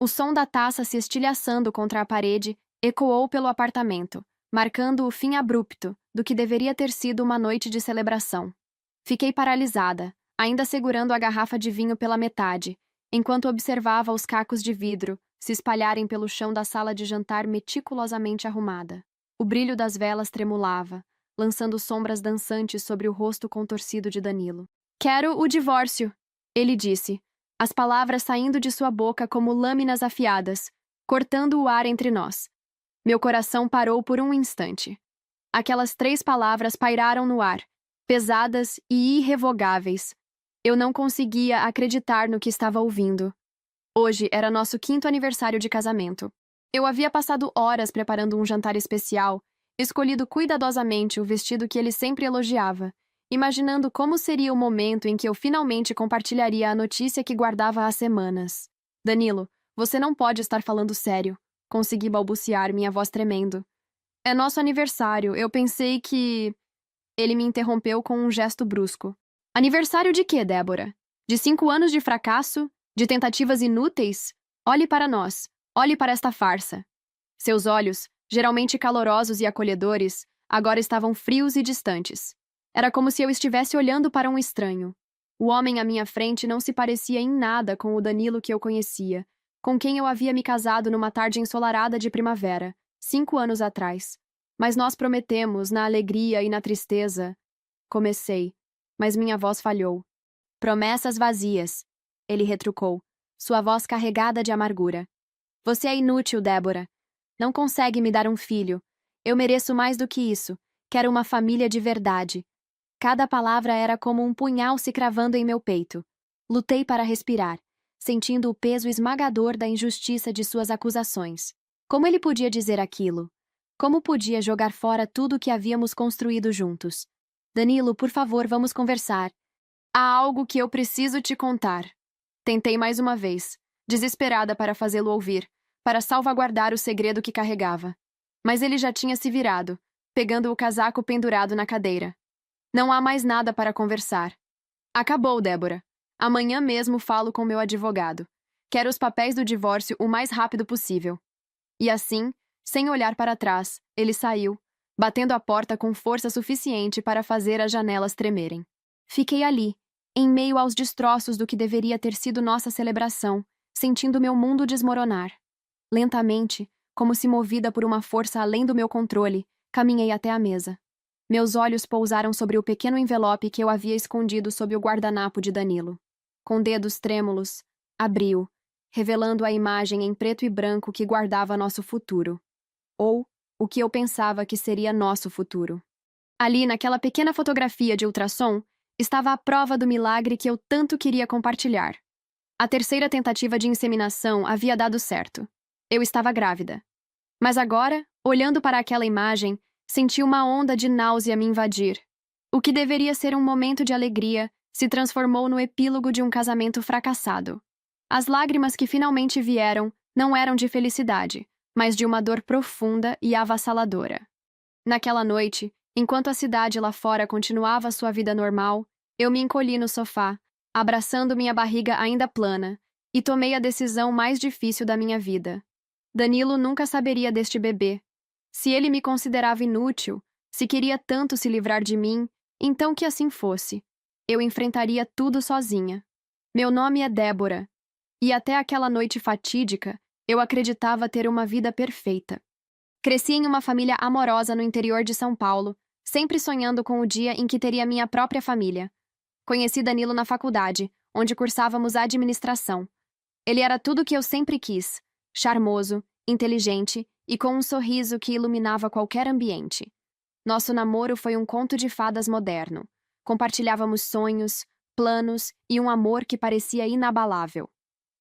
O som da taça se estilhaçando contra a parede ecoou pelo apartamento, marcando o fim abrupto do que deveria ter sido uma noite de celebração. Fiquei paralisada, ainda segurando a garrafa de vinho pela metade, enquanto observava os cacos de vidro se espalharem pelo chão da sala de jantar meticulosamente arrumada. O brilho das velas tremulava, lançando sombras dançantes sobre o rosto contorcido de Danilo. "Quero o divórcio", ele disse, as palavras saindo de sua boca como lâminas afiadas, cortando o ar entre nós. Meu coração parou por um instante. Aquelas 3 palavras pairaram no ar, pesadas e irrevogáveis. Eu não conseguia acreditar no que estava ouvindo. Hoje era nosso 5º aniversário de casamento. Eu havia passado horas preparando um jantar especial, escolhido cuidadosamente o vestido que ele sempre elogiava, imaginando como seria o momento em que eu finalmente compartilharia a notícia que guardava há semanas. "Danilo, você não pode estar falando sério", consegui balbuciar, minha voz tremendo. "É nosso aniversário, eu pensei que..." Ele me interrompeu com um gesto brusco. "Aniversário de quê, Débora? De 5 anos de fracasso? De tentativas inúteis? Olhe para nós. Olhe para esta farsa." Seus olhos, geralmente calorosos e acolhedores, agora estavam frios e distantes. Era como se eu estivesse olhando para um estranho. O homem à minha frente não se parecia em nada com o Danilo que eu conhecia, com quem eu havia me casado numa tarde ensolarada de primavera, 5 anos atrás. Mas nós prometemos, na alegria e na tristeza. Comecei, mas minha voz falhou. "Promessas vazias", ele retrucou, sua voz carregada de amargura. "Você é inútil, Débora. Não consegue me dar um filho. Eu mereço mais do que isso. Quero uma família de verdade." Cada palavra era como um punhal se cravando em meu peito. Lutei para respirar, sentindo o peso esmagador da injustiça de suas acusações. Como ele podia dizer aquilo? Como podia jogar fora tudo o que havíamos construído juntos? "Danilo, por favor, vamos conversar. Há algo que eu preciso te contar." Tentei mais uma vez, desesperada para fazê-lo ouvir, para salvaguardar o segredo que carregava. Mas ele já tinha se virado, pegando o casaco pendurado na cadeira. "Não há mais nada para conversar. Acabou, Débora. Amanhã mesmo falo com meu advogado. Quero os papéis do divórcio o mais rápido possível." E assim, sem olhar para trás, ele saiu, batendo a porta com força suficiente para fazer as janelas tremerem. Fiquei ali, em meio aos destroços do que deveria ter sido nossa celebração, sentindo meu mundo desmoronar. Lentamente, como se movida por uma força além do meu controle, caminhei até a mesa. Meus olhos pousaram sobre o pequeno envelope que eu havia escondido sob o guardanapo de Danilo. Com dedos trêmulos, abri-o, revelando a imagem em preto e branco que guardava nosso futuro. Ou o que eu pensava que seria nosso futuro. Ali, naquela pequena fotografia de ultrassom, estava a prova do milagre que eu tanto queria compartilhar. A 3ª tentativa de inseminação havia dado certo. Eu estava grávida. Mas agora, olhando para aquela imagem, senti uma onda de náusea me invadir. O que deveria ser um momento de alegria se transformou no epílogo de um casamento fracassado. As lágrimas que finalmente vieram não eram de felicidade, mas de uma dor profunda e avassaladora. Naquela noite, enquanto a cidade lá fora continuava sua vida normal, eu me encolhi no sofá, abraçando minha barriga ainda plana, e tomei a decisão mais difícil da minha vida. Danilo nunca saberia deste bebê. Se ele me considerava inútil, se queria tanto se livrar de mim, então que assim fosse. Eu enfrentaria tudo sozinha. Meu nome é Débora, e até aquela noite fatídica, eu acreditava ter uma vida perfeita. Cresci em uma família amorosa no interior de São Paulo, sempre sonhando com o dia em que teria minha própria família. Conheci Danilo na faculdade, onde cursávamos administração. Ele era tudo o que eu sempre quis: charmoso, inteligente e com um sorriso que iluminava qualquer ambiente. Nosso namoro foi um conto de fadas moderno. Compartilhávamos sonhos, planos e um amor que parecia inabalável.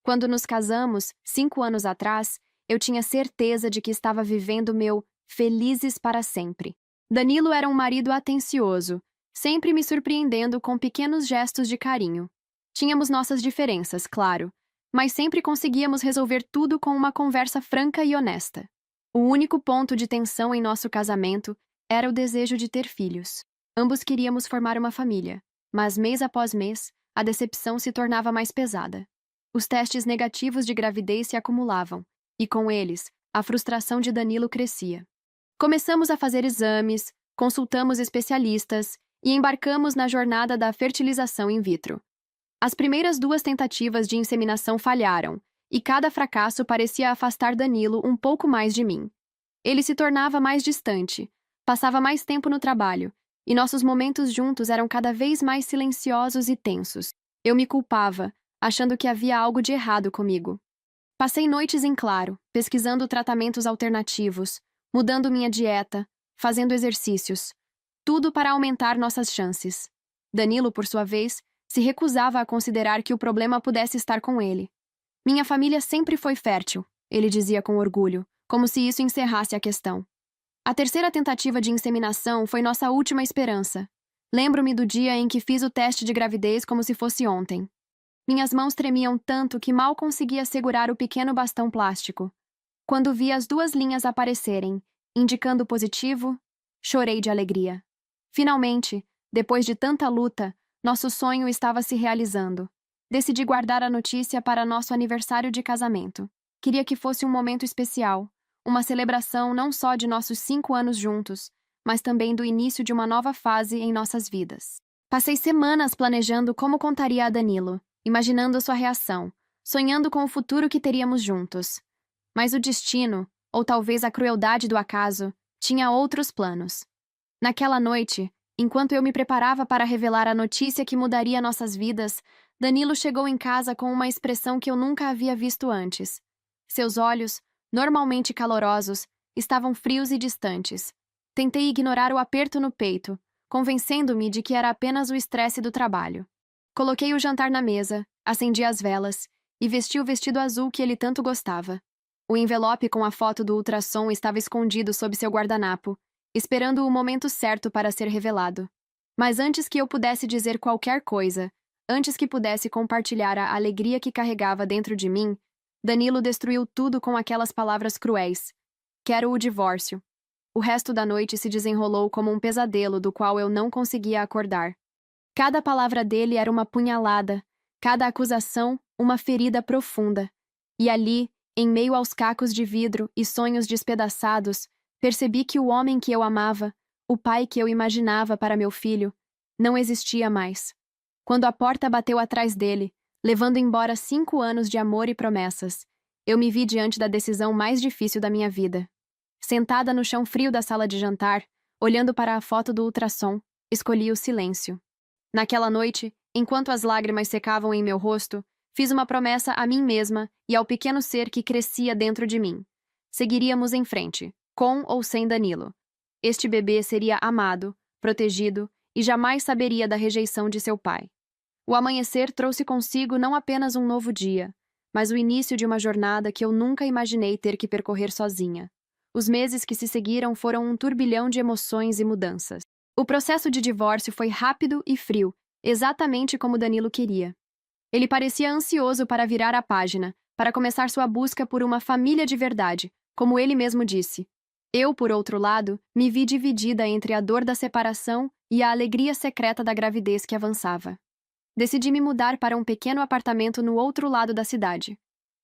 Quando nos casamos, 5 anos atrás, eu tinha certeza de que estava vivendo meu felizes para sempre. Danilo era um marido atencioso, sempre me surpreendendo com pequenos gestos de carinho. Tínhamos nossas diferenças, claro, mas sempre conseguíamos resolver tudo com uma conversa franca e honesta. O único ponto de tensão em nosso casamento era o desejo de ter filhos. Ambos queríamos formar uma família, mas mês após mês, a decepção se tornava mais pesada. Os testes negativos de gravidez se acumulavam, e com eles, a frustração de Danilo crescia. Começamos a fazer exames, consultamos especialistas e embarcamos na jornada da fertilização in vitro. As primeiras 2 tentativas de inseminação falharam, e cada fracasso parecia afastar Danilo um pouco mais de mim. Ele se tornava mais distante, passava mais tempo no trabalho, e nossos momentos juntos eram cada vez mais silenciosos e tensos. Eu me culpava, achando que havia algo de errado comigo. Passei noites em claro, pesquisando tratamentos alternativos, mudando minha dieta, fazendo exercícios. Tudo para aumentar nossas chances. Danilo, por sua vez, se recusava a considerar que o problema pudesse estar com ele. Minha família sempre foi fértil, ele dizia com orgulho, como se isso encerrasse a questão. A terceira tentativa de inseminação foi nossa última esperança. Lembro-me do dia em que fiz o teste de gravidez como se fosse ontem. Minhas mãos tremiam tanto que mal conseguia segurar o pequeno bastão plástico. Quando vi as 2 linhas aparecerem, indicando positivo, chorei de alegria. Finalmente, depois de tanta luta, nosso sonho estava se realizando. Decidi guardar a notícia para nosso aniversário de casamento. Queria que fosse um momento especial, uma celebração não só de nossos 5 anos juntos, mas também do início de uma nova fase em nossas vidas. Passei semanas planejando como contaria a Danilo, imaginando sua reação, sonhando com o futuro que teríamos juntos. Mas o destino, ou talvez a crueldade do acaso, tinha outros planos. Naquela noite, enquanto eu me preparava para revelar a notícia que mudaria nossas vidas, Danilo chegou em casa com uma expressão que eu nunca havia visto antes. Seus olhos, normalmente calorosos, estavam frios e distantes. Tentei ignorar o aperto no peito, convencendo-me de que era apenas o estresse do trabalho. Coloquei o jantar na mesa, acendi as velas e vesti o vestido azul que ele tanto gostava. O envelope com a foto do ultrassom estava escondido sob seu guardanapo, esperando o momento certo para ser revelado. Mas antes que eu pudesse dizer qualquer coisa, antes que pudesse compartilhar a alegria que carregava dentro de mim, Danilo destruiu tudo com aquelas palavras cruéis. Quero o divórcio. O resto da noite se desenrolou como um pesadelo do qual eu não conseguia acordar. Cada palavra dele era uma punhalada, cada acusação, uma ferida profunda. E ali, em meio aos cacos de vidro e sonhos despedaçados, percebi que o homem que eu amava, o pai que eu imaginava para meu filho, não existia mais. Quando a porta bateu atrás dele, levando embora 5 anos de amor e promessas, eu me vi diante da decisão mais difícil da minha vida. Sentada no chão frio da sala de jantar, olhando para a foto do ultrassom, escolhi o silêncio. Naquela noite, enquanto as lágrimas secavam em meu rosto, fiz uma promessa a mim mesma e ao pequeno ser que crescia dentro de mim. Seguiríamos em frente, com ou sem Danilo. Este bebê seria amado, protegido e jamais saberia da rejeição de seu pai. O amanhecer trouxe consigo não apenas um novo dia, mas o início de uma jornada que eu nunca imaginei ter que percorrer sozinha. Os meses que se seguiram foram um turbilhão de emoções e mudanças. O processo de divórcio foi rápido e frio, exatamente como Danilo queria. Ele parecia ansioso para virar a página, para começar sua busca por uma família de verdade, como ele mesmo disse. Eu, por outro lado, me vi dividida entre a dor da separação e a alegria secreta da gravidez que avançava. Decidi me mudar para um pequeno apartamento no outro lado da cidade.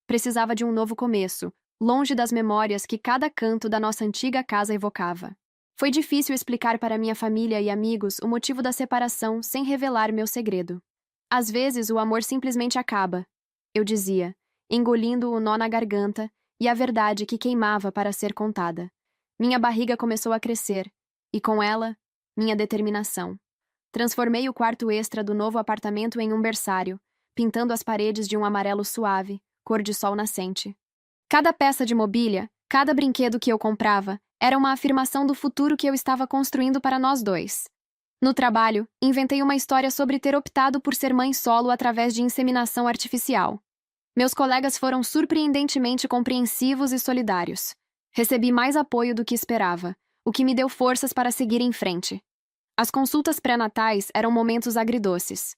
Precisava de um novo começo, longe das memórias que cada canto da nossa antiga casa evocava. Foi difícil explicar para minha família e amigos o motivo da separação sem revelar meu segredo. Às vezes o amor simplesmente acaba, eu dizia, engolindo o nó na garganta e a verdade que queimava para ser contada. Minha barriga começou a crescer, e com ela, minha determinação. Transformei o quarto extra do novo apartamento em um berçário, pintando as paredes de um amarelo suave, cor de sol nascente. Cada peça de mobília, cada brinquedo que eu comprava, era uma afirmação do futuro que eu estava construindo para nós dois. No trabalho, inventei uma história sobre ter optado por ser mãe solo através de inseminação artificial. Meus colegas foram surpreendentemente compreensivos e solidários. Recebi mais apoio do que esperava, o que me deu forças para seguir em frente. As consultas pré-natais eram momentos agridoces.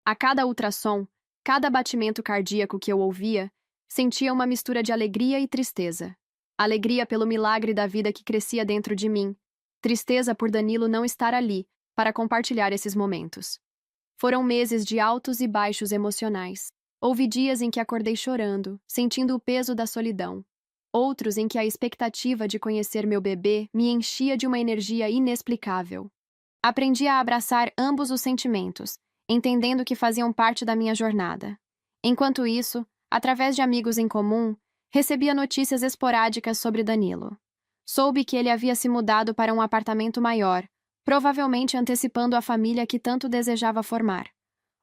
A cada ultrassom, cada batimento cardíaco que eu ouvia, sentia uma mistura de alegria e tristeza. Alegria pelo milagre da vida que crescia dentro de mim, tristeza por Danilo não estar ali para compartilhar esses momentos. Foram meses de altos e baixos emocionais. Houve dias em que acordei chorando, sentindo o peso da solidão. Outros em que a expectativa de conhecer meu bebê me enchia de uma energia inexplicável. Aprendi a abraçar ambos os sentimentos, entendendo que faziam parte da minha jornada. Enquanto isso, através de amigos em comum, recebia notícias esporádicas sobre Danilo. Soube que ele havia se mudado para um apartamento maior, provavelmente antecipando a família que tanto desejava formar.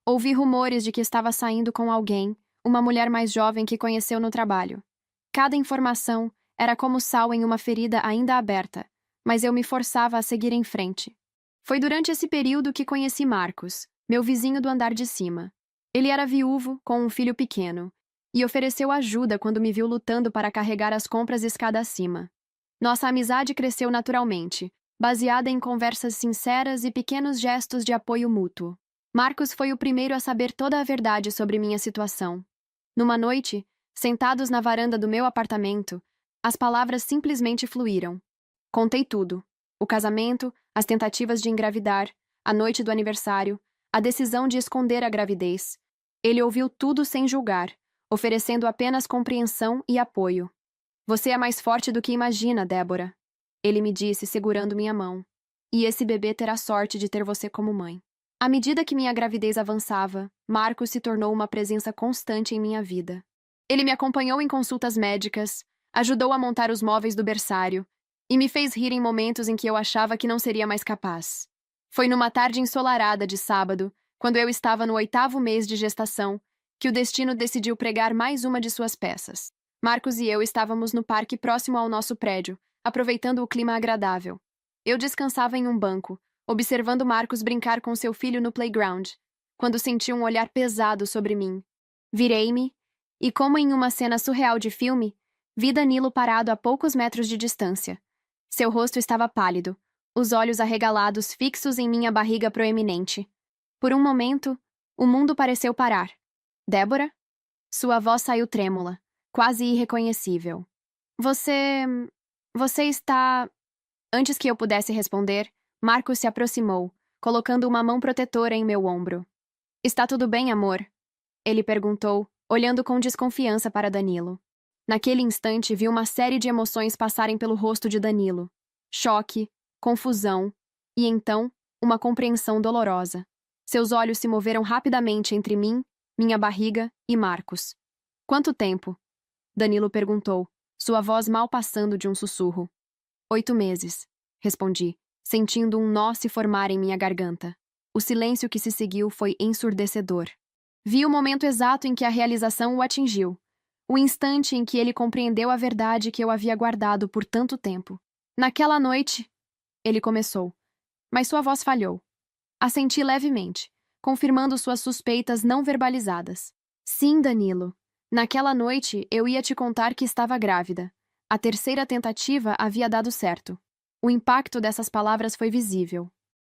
Ouvi rumores de que estava saindo com alguém, uma mulher mais jovem que conheceu no trabalho. Cada informação era como sal em uma ferida ainda aberta, mas eu me forçava a seguir em frente. Foi durante esse período que conheci Marcos, meu vizinho do andar de cima. Ele era viúvo, com um filho pequeno, e ofereceu ajuda quando me viu lutando para carregar as compras escada acima. Nossa amizade cresceu naturalmente, baseada em conversas sinceras e pequenos gestos de apoio mútuo. Marcos foi o primeiro a saber toda a verdade sobre minha situação. Numa noite, sentados na varanda do meu apartamento, as palavras simplesmente fluíram. Contei tudo: o casamento, as tentativas de engravidar, a noite do aniversário, a decisão de esconder a gravidez. Ele ouviu tudo sem julgar, oferecendo apenas compreensão e apoio. Você é mais forte do que imagina, Débora. Ele me disse, segurando minha mão. E esse bebê terá sorte de ter você como mãe. À medida que minha gravidez avançava, Marcos se tornou uma presença constante em minha vida. Ele me acompanhou em consultas médicas, ajudou a montar os móveis do berçário e me fez rir em momentos em que eu achava que não seria mais capaz. Foi numa tarde ensolarada de sábado, quando eu estava no 8º mês de gestação, que o destino decidiu pregar mais uma de suas peças. Marcos e eu estávamos no parque próximo ao nosso prédio, aproveitando o clima agradável. Eu descansava em um banco, observando Marcos brincar com seu filho no playground, quando senti um olhar pesado sobre mim. Virei-me, e como em uma cena surreal de filme, vi Danilo parado a poucos metros de distância. Seu rosto estava pálido, os olhos arregalados fixos em minha barriga proeminente. Por um momento, o mundo pareceu parar. Débora? Sua voz saiu trêmula, quase irreconhecível. Você está... Antes que eu pudesse responder, Marcos se aproximou, colocando uma mão protetora em meu ombro. Está tudo bem, amor? Ele perguntou, olhando com desconfiança para Danilo. Naquele instante, vi uma série de emoções passarem pelo rosto de Danilo. Choque, confusão e, então, uma compreensão dolorosa. Seus olhos se moveram rapidamente entre mim, minha barriga e Marcos. Quanto tempo? Danilo perguntou, sua voz mal passando de um sussurro. 8 meses, respondi, sentindo um nó se formar em minha garganta. O silêncio que se seguiu foi ensurdecedor. Vi o momento exato em que a realização o atingiu. O instante em que ele compreendeu a verdade que eu havia guardado por tanto tempo. Naquela noite, ele começou, mas sua voz falhou. Assenti levemente, confirmando suas suspeitas não verbalizadas. Sim, Danilo. Naquela noite, eu ia te contar que estava grávida. A terceira tentativa havia dado certo. O impacto dessas palavras foi visível.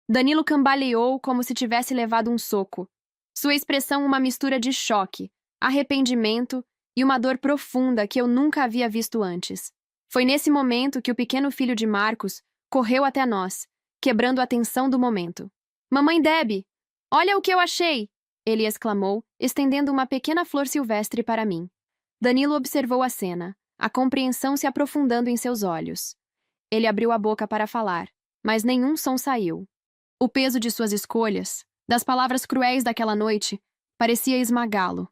Danilo cambaleou como se tivesse levado um soco. Sua expressão uma mistura de choque, arrependimento e uma dor profunda que eu nunca havia visto antes. Foi nesse momento que o pequeno filho de Marcos correu até nós, quebrando a tensão do momento. Mamãe Debbie, olha o que eu achei! Ele exclamou, estendendo uma pequena flor silvestre para mim. Danilo observou a cena, a compreensão se aprofundando em seus olhos. Ele abriu a boca para falar, mas nenhum som saiu. O peso de suas escolhas, das palavras cruéis daquela noite, parecia esmagá-lo.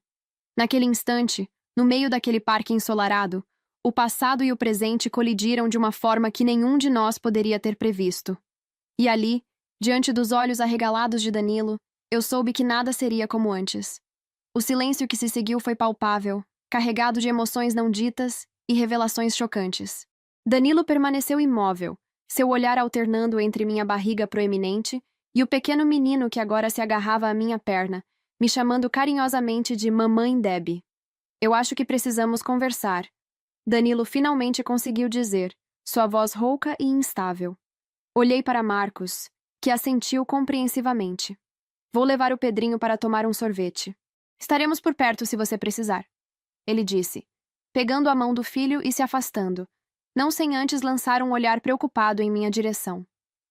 Naquele instante, no meio daquele parque ensolarado, o passado e o presente colidiram de uma forma que nenhum de nós poderia ter previsto. E ali, diante dos olhos arregalados de Danilo, eu soube que nada seria como antes. O silêncio que se seguiu foi palpável, carregado de emoções não ditas e revelações chocantes. Danilo permaneceu imóvel, seu olhar alternando entre minha barriga proeminente e o pequeno menino que agora se agarrava à minha perna, me chamando carinhosamente de Mamãe Debbie. Eu acho que precisamos conversar. Danilo finalmente conseguiu dizer, sua voz rouca e instável. Olhei para Marcos, que assentiu compreensivamente. Vou levar o Pedrinho para tomar um sorvete. Estaremos por perto se você precisar. Ele disse, pegando a mão do filho e se afastando, não sem antes lançar um olhar preocupado em minha direção.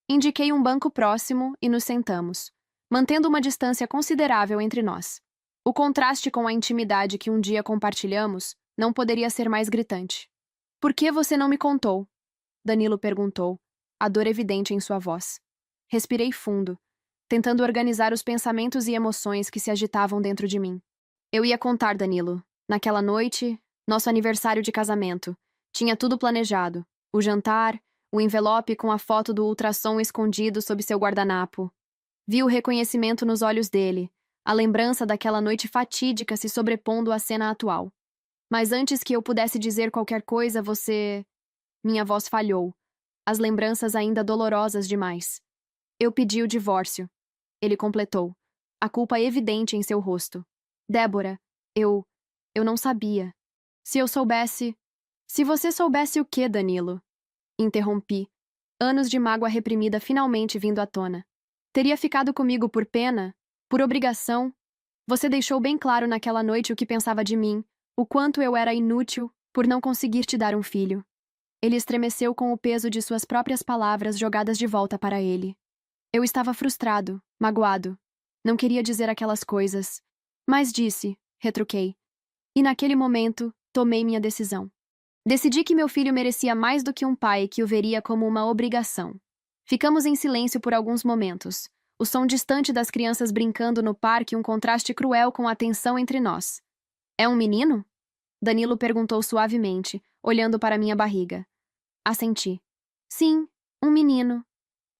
Indiquei um banco próximo e nos sentamos, mantendo uma distância considerável entre nós. O contraste com a intimidade que um dia compartilhamos não poderia ser mais gritante. Por que você não me contou? Danilo perguntou, a dor evidente em sua voz. Respirei fundo, tentando organizar os pensamentos e emoções que se agitavam dentro de mim. Eu ia contar, Danilo. Naquela noite, nosso aniversário de casamento. Tinha tudo planejado. O jantar, o envelope com a foto do ultrassom escondido sob seu guardanapo. Vi o reconhecimento nos olhos dele, a lembrança daquela noite fatídica se sobrepondo à cena atual. Mas antes que eu pudesse dizer qualquer coisa, você... Minha voz falhou. As lembranças ainda dolorosas demais. Eu pedi o divórcio. Ele completou, a culpa evidente em seu rosto. Débora, eu não sabia. Se eu soubesse... Se você soubesse o quê, Danilo? Interrompi, anos de mágoa reprimida finalmente vindo à tona. Teria ficado comigo por pena? Por obrigação? Você deixou bem claro naquela noite o que pensava de mim, o quanto eu era inútil por não conseguir te dar um filho. Ele estremeceu com o peso de suas próprias palavras jogadas de volta para ele. Eu estava frustrado, magoado. Não queria dizer aquelas coisas. Mas disse, retruquei. E naquele momento, tomei minha decisão. Decidi que meu filho merecia mais do que um pai que o veria como uma obrigação. Ficamos em silêncio por alguns momentos. O som distante das crianças brincando no parque um contraste cruel com a tensão entre nós. É um menino? Danilo perguntou suavemente, olhando para minha barriga. Assenti. Sim, um menino.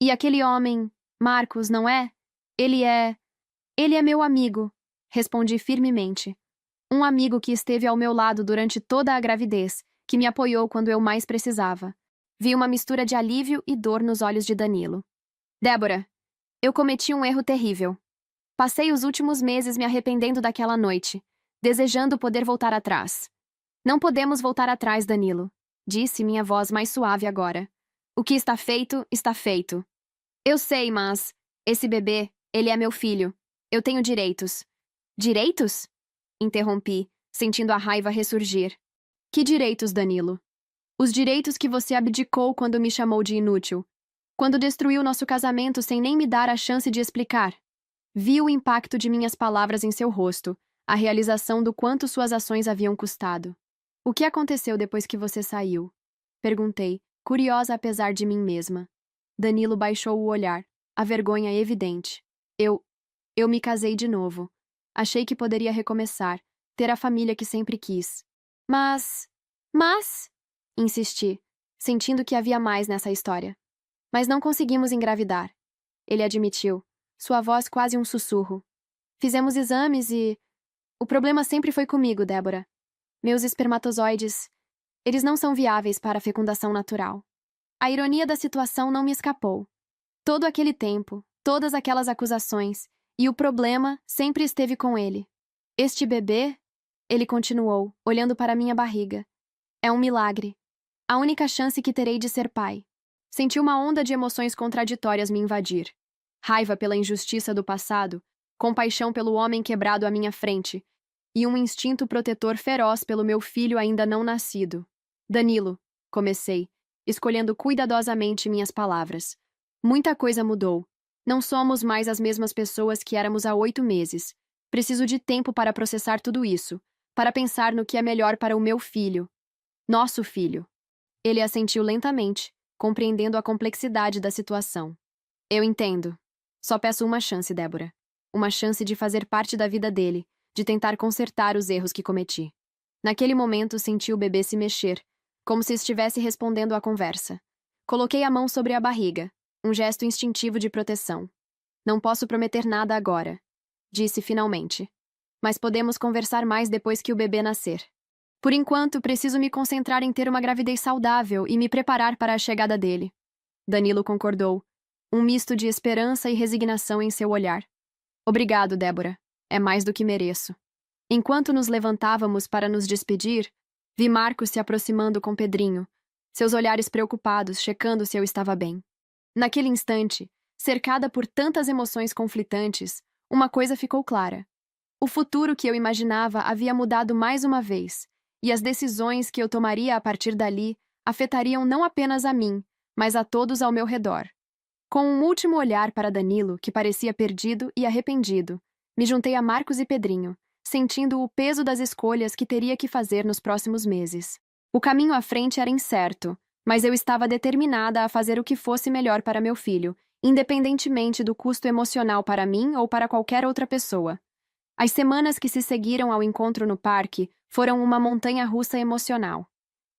E aquele homem, Marcos, não é? Ele é... Ele é meu amigo, respondi firmemente. Um amigo que esteve ao meu lado durante toda a gravidez, que me apoiou quando eu mais precisava. Vi uma mistura de alívio e dor nos olhos de Danilo. Débora, eu cometi um erro terrível. Passei os últimos meses me arrependendo daquela noite, desejando poder voltar atrás. Não podemos voltar atrás, Danilo, disse minha voz mais suave agora. O que está feito, está feito. Eu sei, mas... Esse bebê, ele é meu filho. Eu tenho direitos. Direitos? Interrompi, sentindo a raiva ressurgir. Que direitos, Danilo? Os direitos que você abdicou quando me chamou de inútil. Quando destruiu nosso casamento sem nem me dar a chance de explicar. Vi o impacto de minhas palavras em seu rosto, a realização do quanto suas ações haviam custado. O que aconteceu depois que você saiu? Perguntei, curiosa apesar de mim mesma. Danilo baixou o olhar, a vergonha evidente. Eu me casei de novo. Achei que poderia recomeçar, ter a família que sempre quis. Mas... Insisti, sentindo que havia mais nessa história. Mas não conseguimos engravidar. Ele admitiu, sua voz quase um sussurro. Fizemos exames e... O problema sempre foi comigo, Débora. Meus espermatozoides... Eles não são viáveis para a fecundação natural. A ironia da situação não me escapou. Todo aquele tempo, todas aquelas acusações, e o problema sempre esteve com ele. Este bebê, ele continuou, olhando para minha barriga. É um milagre. A única chance que terei de ser pai. Senti uma onda de emoções contraditórias me invadir. Raiva pela injustiça do passado, compaixão pelo homem quebrado à minha frente, e um instinto protetor feroz pelo meu filho ainda não nascido. Danilo, comecei, escolhendo cuidadosamente minhas palavras. Muita coisa mudou. Não somos mais as mesmas pessoas que éramos há 8 meses. Preciso de tempo para processar tudo isso, para pensar no que é melhor para o meu filho. Nosso filho. Ele assentiu lentamente, compreendendo a complexidade da situação. Eu entendo. Só peço uma chance, Débora. Uma chance de fazer parte da vida dele, de tentar consertar os erros que cometi. Naquele momento senti o bebê se mexer, como se estivesse respondendo à conversa. Coloquei a mão sobre a barriga, um gesto instintivo de proteção. Não posso prometer nada agora, disse finalmente. Mas podemos conversar mais depois que o bebê nascer. Por enquanto, preciso me concentrar em ter uma gravidez saudável e me preparar para a chegada dele. Danilo concordou, um misto de esperança e resignação em seu olhar. Obrigado, Débora. É mais do que mereço. Enquanto nos levantávamos para nos despedir, vi Marcos se aproximando com Pedrinho, seus olhares preocupados, checando se eu estava bem. Naquele instante, cercada por tantas emoções conflitantes, uma coisa ficou clara. O futuro que eu imaginava havia mudado mais uma vez, e as decisões que eu tomaria a partir dali afetariam não apenas a mim, mas a todos ao meu redor. Com um último olhar para Danilo, que parecia perdido e arrependido, me juntei a Marcos e Pedrinho, sentindo o peso das escolhas que teria que fazer nos próximos meses. O caminho à frente era incerto, mas eu estava determinada a fazer o que fosse melhor para meu filho, independentemente do custo emocional para mim ou para qualquer outra pessoa. As semanas que se seguiram ao encontro no parque foram uma montanha-russa emocional.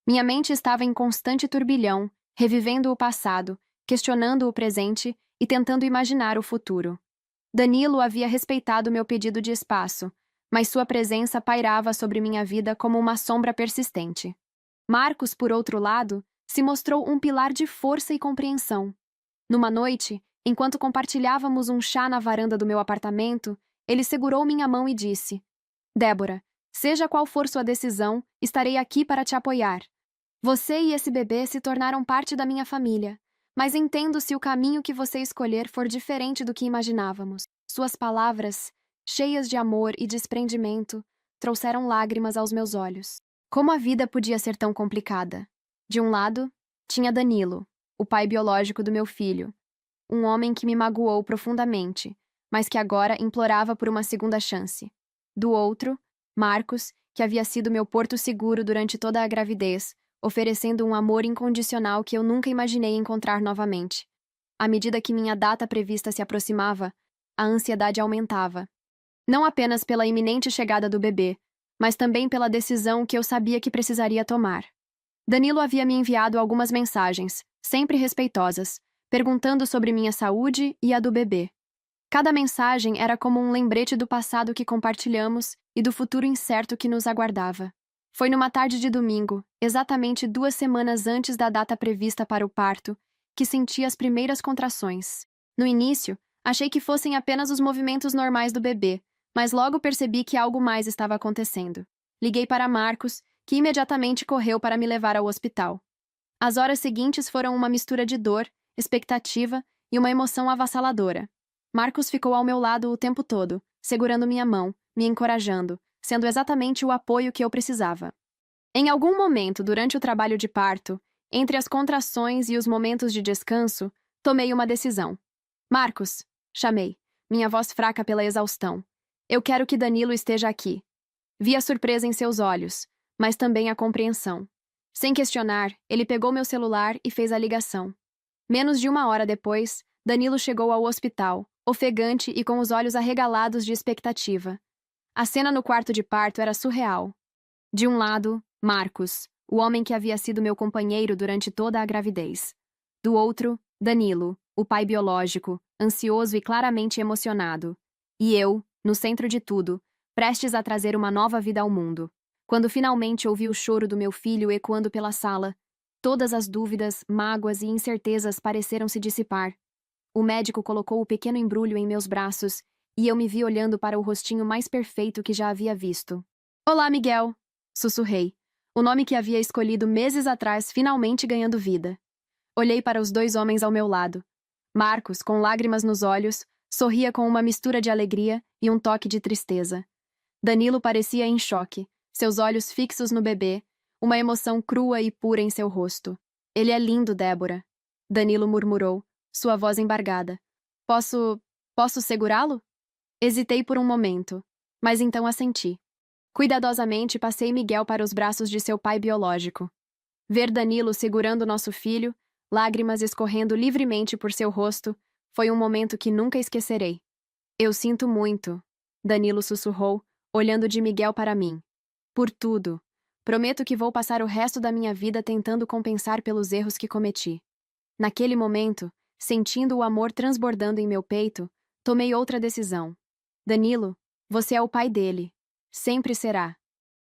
Minha mente estava em constante turbilhão, revivendo o passado, questionando o presente e tentando imaginar o futuro. Danilo havia respeitado meu pedido de espaço, mas sua presença pairava sobre minha vida como uma sombra persistente. Marcos, por outro lado, se mostrou um pilar de força e compreensão. Numa noite, enquanto compartilhávamos um chá na varanda do meu apartamento, ele segurou minha mão e disse: Débora, seja qual for sua decisão, estarei aqui para te apoiar. Você e esse bebê se tornaram parte da minha família, mas entendo se o caminho que você escolher for diferente do que imaginávamos. Suas palavras, cheias de amor e desprendimento, trouxeram lágrimas aos meus olhos. Como a vida podia ser tão complicada? De um lado, tinha Danilo, o pai biológico do meu filho, um homem que me magoou profundamente, mas que agora implorava por uma segunda chance. Do outro, Marcos, que havia sido meu porto seguro durante toda a gravidez, oferecendo um amor incondicional que eu nunca imaginei encontrar novamente. À medida que minha data prevista se aproximava, a ansiedade aumentava. Não apenas pela iminente chegada do bebê, mas também pela decisão que eu sabia que precisaria tomar. Danilo havia me enviado algumas mensagens, sempre respeitosas, perguntando sobre minha saúde e a do bebê. Cada mensagem era como um lembrete do passado que compartilhamos e do futuro incerto que nos aguardava. Foi numa tarde de domingo, exatamente 2 semanas antes da data prevista para o parto, que senti as primeiras contrações. No início, achei que fossem apenas os movimentos normais do bebê, mas logo percebi que algo mais estava acontecendo. Liguei para Marcos, que imediatamente correu para me levar ao hospital. As horas seguintes foram uma mistura de dor, expectativa e uma emoção avassaladora. Marcos ficou ao meu lado o tempo todo, segurando minha mão, me encorajando, sendo exatamente o apoio que eu precisava. Em algum momento durante o trabalho de parto, entre as contrações e os momentos de descanso, tomei uma decisão. Marcos, chamei, minha voz fraca pela exaustão. Eu quero que Danilo esteja aqui. Vi a surpresa em seus olhos, mas também a compreensão. Sem questionar, ele pegou meu celular e fez a ligação. Menos de 1 hora depois, Danilo chegou ao hospital, ofegante e com os olhos arregalados de expectativa. A cena no quarto de parto era surreal. De um lado, Marcos, o homem que havia sido meu companheiro durante toda a gravidez. Do outro, Danilo, o pai biológico, ansioso e claramente emocionado. E eu, no centro de tudo, prestes a trazer uma nova vida ao mundo. Quando finalmente ouvi o choro do meu filho ecoando pela sala, todas as dúvidas, mágoas e incertezas pareceram se dissipar. O médico colocou o pequeno embrulho em meus braços e eu me vi olhando para o rostinho mais perfeito que já havia visto. Olá, Miguel! Sussurrei, o nome que havia escolhido meses atrás finalmente ganhando vida. Olhei para os 2 homens ao meu lado. Marcos, com lágrimas nos olhos, sorria com uma mistura de alegria e um toque de tristeza. Danilo parecia em choque, seus olhos fixos no bebê, uma emoção crua e pura em seu rosto. Ele é lindo, Débora. Danilo murmurou, sua voz embargada. Posso segurá-lo? Hesitei por um momento, mas então assenti. Cuidadosamente passei Miguel para os braços de seu pai biológico. Ver Danilo segurando nosso filho, lágrimas escorrendo livremente por seu rosto, foi um momento que nunca esquecerei. Eu sinto muito, Danilo sussurrou, olhando de Miguel para mim. Por tudo. Prometo que vou passar o resto da minha vida tentando compensar pelos erros que cometi. Naquele momento, sentindo o amor transbordando em meu peito, tomei outra decisão. Danilo, você é o pai dele. Sempre será.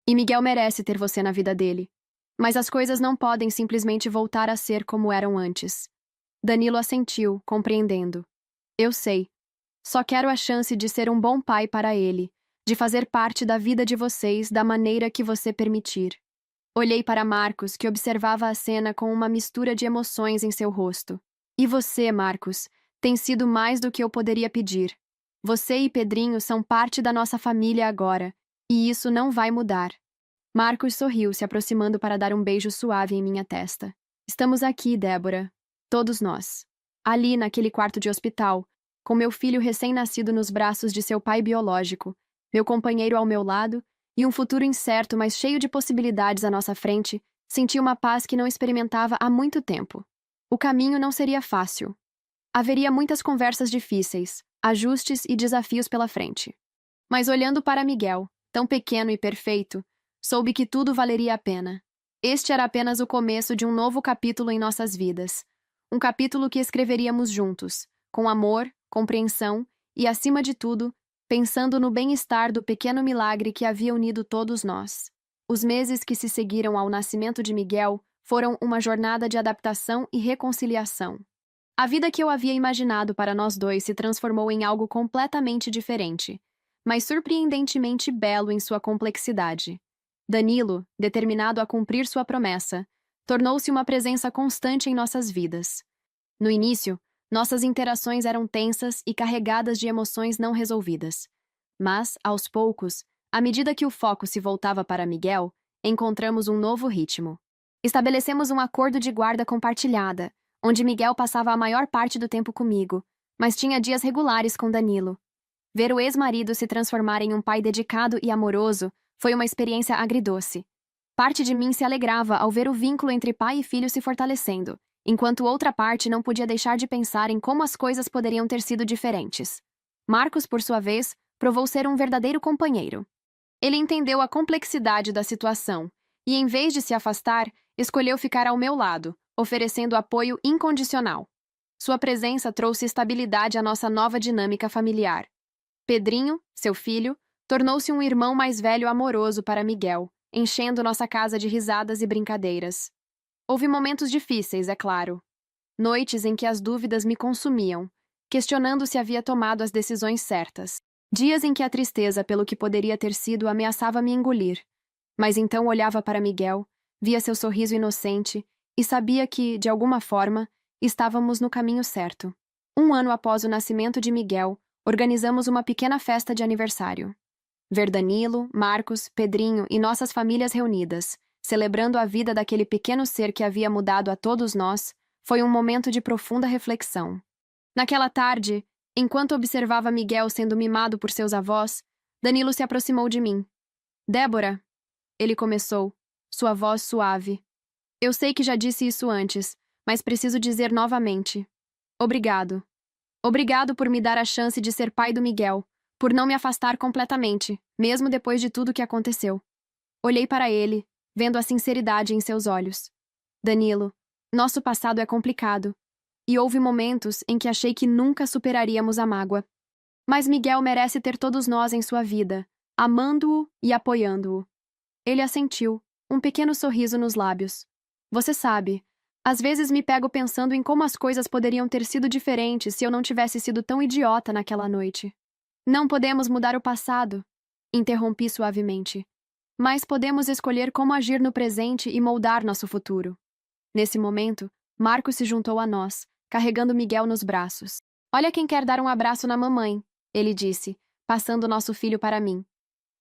E Miguel merece ter você na vida dele. Mas as coisas não podem simplesmente voltar a ser como eram antes. Danilo assentiu, compreendendo. Eu sei. Só quero a chance de ser um bom pai para ele, de fazer parte da vida de vocês da maneira que você permitir. Olhei para Marcos, que observava a cena com uma mistura de emoções em seu rosto. E você, Marcos, tem sido mais do que eu poderia pedir. Você e Pedrinho são parte da nossa família agora, e isso não vai mudar. Marcos sorriu, se aproximando para dar um beijo suave em minha testa. Estamos aqui, Débora. Todos nós. Ali, naquele quarto de hospital, com meu filho recém-nascido nos braços de seu pai biológico, meu companheiro ao meu lado e um futuro incerto, mas cheio de possibilidades à nossa frente, senti uma paz que não experimentava há muito tempo. O caminho não seria fácil. Haveria muitas conversas difíceis, ajustes e desafios pela frente. Mas olhando para Miguel, tão pequeno e perfeito, soube que tudo valeria a pena. Este era apenas o começo de um novo capítulo em nossas vidas. Um capítulo que escreveríamos juntos, com amor, compreensão e, acima de tudo, pensando no bem-estar do pequeno milagre que havia unido todos nós. Os meses que se seguiram ao nascimento de Miguel foram uma jornada de adaptação e reconciliação. A vida que eu havia imaginado para nós dois se transformou em algo completamente diferente, mas surpreendentemente belo em sua complexidade. Danilo, determinado a cumprir sua promessa, tornou-se uma presença constante em nossas vidas. No início, nossas interações eram tensas e carregadas de emoções não resolvidas. Mas, aos poucos, à medida que o foco se voltava para Miguel, encontramos um novo ritmo. Estabelecemos um acordo de guarda compartilhada, onde Miguel passava a maior parte do tempo comigo, mas tinha dias regulares com Danilo. Ver o ex-marido se transformar em um pai dedicado e amoroso foi uma experiência agridoce. Parte de mim se alegrava ao ver o vínculo entre pai e filho se fortalecendo, enquanto outra parte não podia deixar de pensar em como as coisas poderiam ter sido diferentes. Marcos, por sua vez, provou ser um verdadeiro companheiro. Ele entendeu a complexidade da situação e, em vez de se afastar, escolheu ficar ao meu lado, oferecendo apoio incondicional. Sua presença trouxe estabilidade à nossa nova dinâmica familiar. Pedrinho, seu filho, tornou-se um irmão mais velho amoroso para Miguel, enchendo nossa casa de risadas e brincadeiras. Houve momentos difíceis, é claro. Noites em que as dúvidas me consumiam, questionando se havia tomado as decisões certas. Dias em que a tristeza pelo que poderia ter sido ameaçava me engolir. Mas então olhava para Miguel, via seu sorriso inocente e sabia que, de alguma forma, estávamos no caminho certo. Um ano após o nascimento de Miguel, organizamos uma pequena festa de aniversário. Ver Danilo, Marcos, Pedrinho e nossas famílias reunidas, celebrando a vida daquele pequeno ser que havia mudado a todos nós, foi um momento de profunda reflexão. Naquela tarde, enquanto observava Miguel sendo mimado por seus avós, Danilo se aproximou de mim. "Débora", ele começou, sua voz suave. "Eu sei que já disse isso antes, mas preciso dizer novamente. Obrigado. Obrigado por me dar a chance de ser pai do Miguel, por não me afastar completamente, mesmo depois de tudo que aconteceu." Olhei para ele, vendo a sinceridade em seus olhos. "Danilo, nosso passado é complicado, e houve momentos em que achei que nunca superaríamos a mágoa. Mas Miguel merece ter todos nós em sua vida, amando-o e apoiando-o." Ele assentiu, um pequeno sorriso nos lábios. "Você sabe, às vezes me pego pensando em como as coisas poderiam ter sido diferentes se eu não tivesse sido tão idiota naquela noite." "Não podemos mudar o passado", interrompi suavemente. "Mas podemos escolher como agir no presente e moldar nosso futuro." Nesse momento, Marcos se juntou a nós, carregando Miguel nos braços. "Olha quem quer dar um abraço na mamãe", ele disse, passando nosso filho para mim.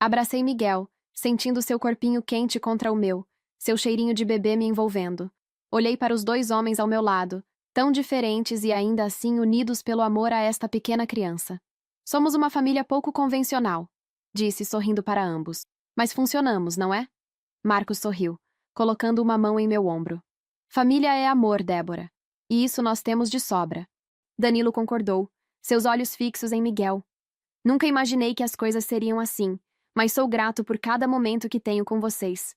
Abracei Miguel, sentindo seu corpinho quente contra o meu, seu cheirinho de bebê me envolvendo. Olhei para os dois homens ao meu lado, tão diferentes e ainda assim unidos pelo amor a esta pequena criança. "Somos uma família pouco convencional", disse, sorrindo para ambos. "Mas funcionamos, não é?" Marcos sorriu, colocando uma mão em meu ombro. "Família é amor, Débora. E isso nós temos de sobra." Danilo concordou, seus olhos fixos em Miguel. "Nunca imaginei que as coisas seriam assim, mas sou grato por cada momento que tenho com vocês."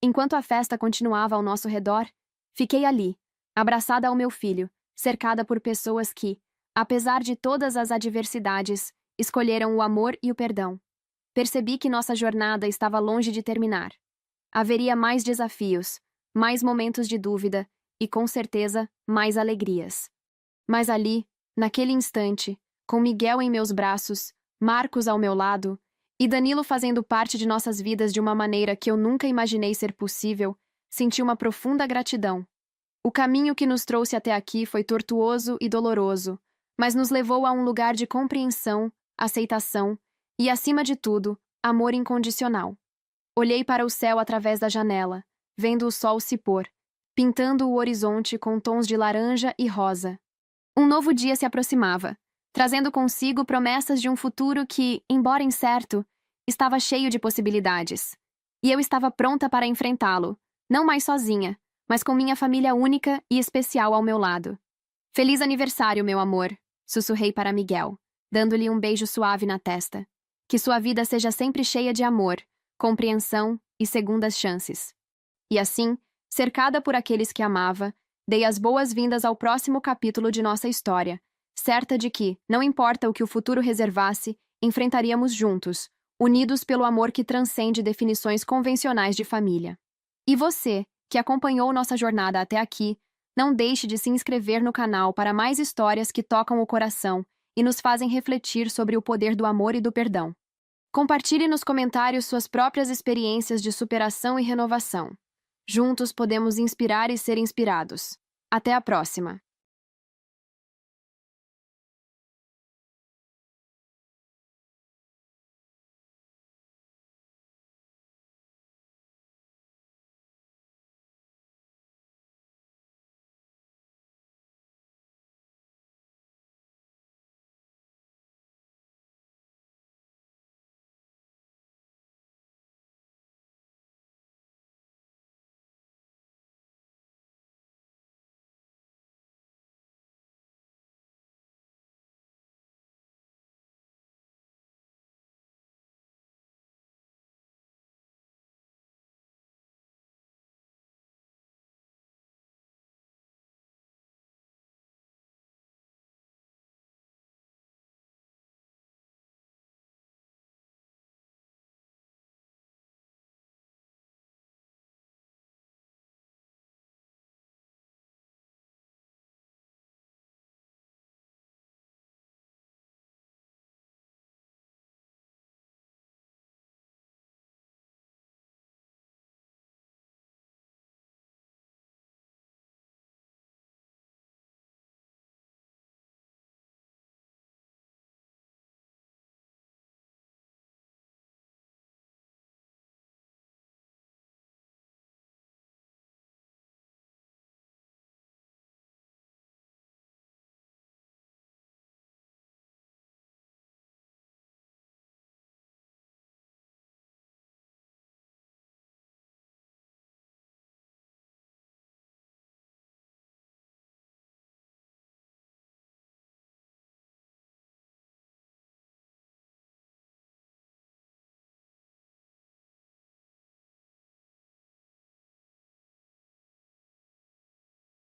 Enquanto a festa continuava ao nosso redor, fiquei ali, abraçada ao meu filho, cercada por pessoas que, apesar de todas as adversidades, escolheram o amor e o perdão. Percebi que nossa jornada estava longe de terminar. Haveria mais desafios, mais momentos de dúvida e, com certeza, mais alegrias. Mas ali, naquele instante, com Miguel em meus braços, Marcos ao meu lado e Danilo fazendo parte de nossas vidas de uma maneira que eu nunca imaginei ser possível, senti uma profunda gratidão. O caminho que nos trouxe até aqui foi tortuoso e doloroso, mas nos levou a um lugar de compreensão, aceitação e, acima de tudo, amor incondicional. Olhei para o céu através da janela, vendo o sol se pôr, pintando o horizonte com tons de laranja e rosa. Um novo dia se aproximava, trazendo consigo promessas de um futuro que, embora incerto, estava cheio de possibilidades. E eu estava pronta para enfrentá-lo, não mais sozinha, mas com minha família única e especial ao meu lado. Feliz aniversário, meu amor, sussurrei para Miguel, dando-lhe um beijo suave na testa. Que sua vida seja sempre cheia de amor, compreensão e segundas chances. E assim, cercada por aqueles que amava, dei as boas-vindas ao próximo capítulo de nossa história, certa de que, não importa o que o futuro reservasse, enfrentaríamos juntos, unidos pelo amor que transcende definições convencionais de família. E você, que acompanhou nossa jornada até aqui, não deixe de se inscrever no canal para mais histórias que tocam o coração e nos fazem refletir sobre o poder do amor e do perdão. Compartilhe nos comentários suas próprias experiências de superação e renovação. Juntos podemos inspirar e ser inspirados. Até a próxima!